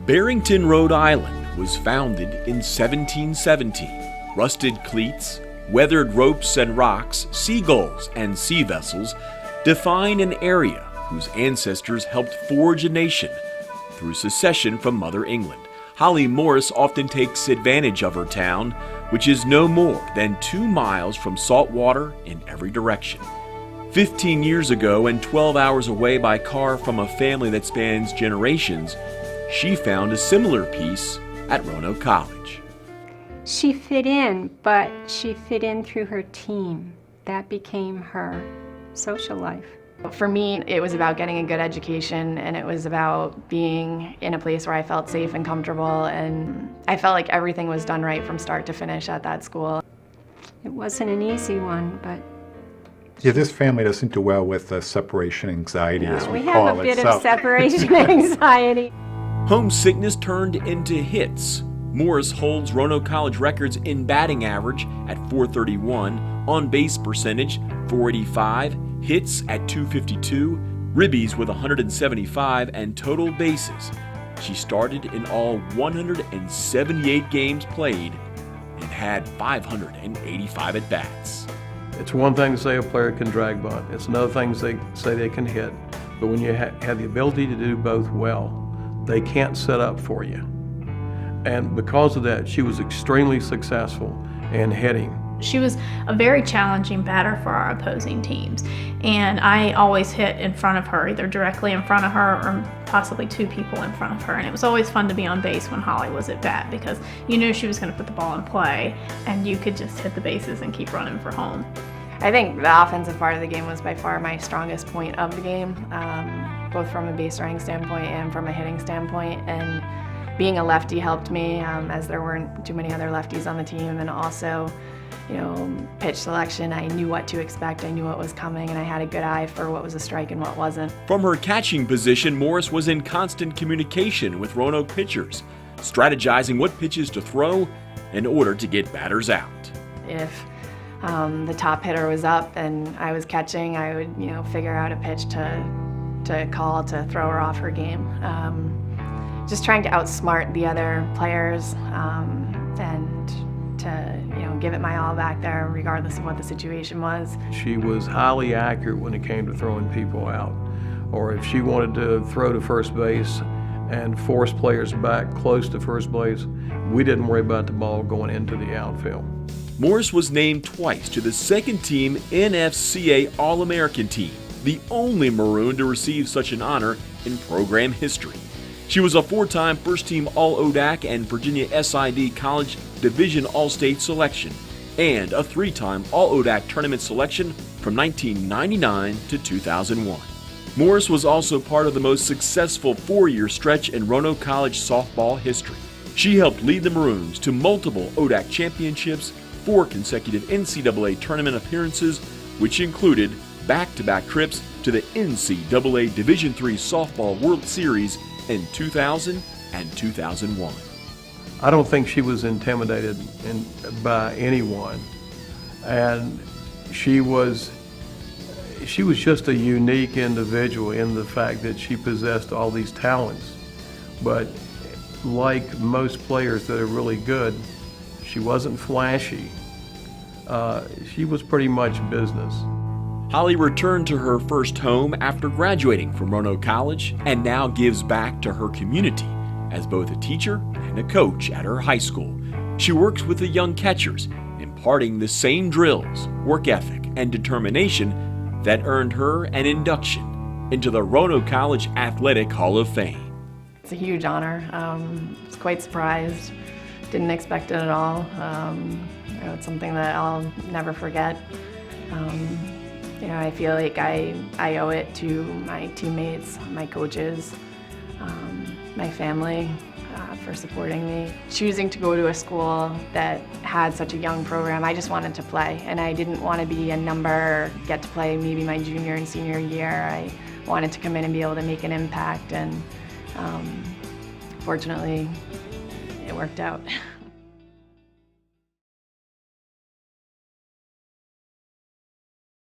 Barrington, Rhode Island was founded in 1717. Rusted cleats, weathered ropes and rocks, seagulls and sea vessels define an area whose ancestors helped forge a nation through secession from Mother England. Holly Morris often takes advantage of her town, which is no more than 2 miles from salt water in every direction. 15 years ago, and 12 hours away by car from a family that spans generations, she found a similar peace at Roanoke College. She fit in, but she fit in through her team. That became her social life. For me, it was about getting a good education, and it was about being in a place where I felt safe and comfortable, and I felt like everything was done right from start to finish at that school. It wasn't an easy one, but Yeah, this family doesn't do well with separation anxiety, as we we call have a it. bit of separation anxiety. Homesickness turned into hits. Morris holds Roanoke College records in batting average at .431, on base percentage .485, hits at .252, ribbies with 175, and total bases. She started in all 178 games played and had 585 at-bats. It's one thing to say a player can drag bunt. It's another thing to say they can hit. But when you have the ability to do both well, they can't set up for you. And because of that, she was extremely successful in hitting. She was a very challenging batter for our opposing teams, and I always hit in front of her, either directly in front of her or possibly 2 people in front of her. And it was always fun to be on base when Holly was at bat, because you knew she was going to put the ball in play and you could just hit the bases and keep running for home. I think the offensive part of the game was by far my strongest point of the game, both from a base running standpoint and from a hitting standpoint. And being a lefty helped me, as there weren't too many other lefties on the team, and also, pitch selection. I knew what to expect, I knew what was coming, and I had a good eye for what was a strike and what wasn't. From her catching position, Morris was in constant communication with Roanoke pitchers, strategizing what pitches to throw in order to get batters out. If the top hitter was up and I was catching, I would, figure out a pitch to call to throw her off her game. Just trying to outsmart the other players and to give it my all back there regardless of what the situation was. She was highly accurate when it came to throwing people out. Or if she wanted to throw to first base and force players back close to first base, we didn't worry about the ball going into the outfield. Morris was named twice to the second-team NFCA All-American team, the only Maroon to receive such an honor in program history. She was a 4-time first-team All-ODAC and Virginia SID College Division All-State selection, and a 3-time All-ODAC tournament selection from 1999 to 2001. Morris was also part of the most successful 4-year stretch in Roanoke College softball history. She helped lead the Maroons to multiple ODAC championships, 4 consecutive NCAA tournament appearances, which included back-to-back trips to the NCAA Division III Softball World Series in 2000 and 2001. I don't think she was intimidated by anyone, and she was just a unique individual in the fact that she possessed all these talents. But like most players that are really good, she wasn't flashy. She was pretty much business. Holly returned to her first home after graduating from Roanoke College and now gives back to her community as both a teacher and a coach at her high school. She works with the young catchers, imparting the same drills, work ethic, and determination that earned her an induction into the Roanoke College Athletic Hall of Fame. It's a huge honor. I was quite surprised. Didn't expect it at all. It's something that I'll never forget. I feel like I owe it to my teammates, my coaches, my family for supporting me. Choosing to go to a school that had such a young program, I just wanted to play, and I didn't want to be a number, get to play maybe my junior and senior year. I wanted to come in and be able to make an impact, and fortunately, it worked out.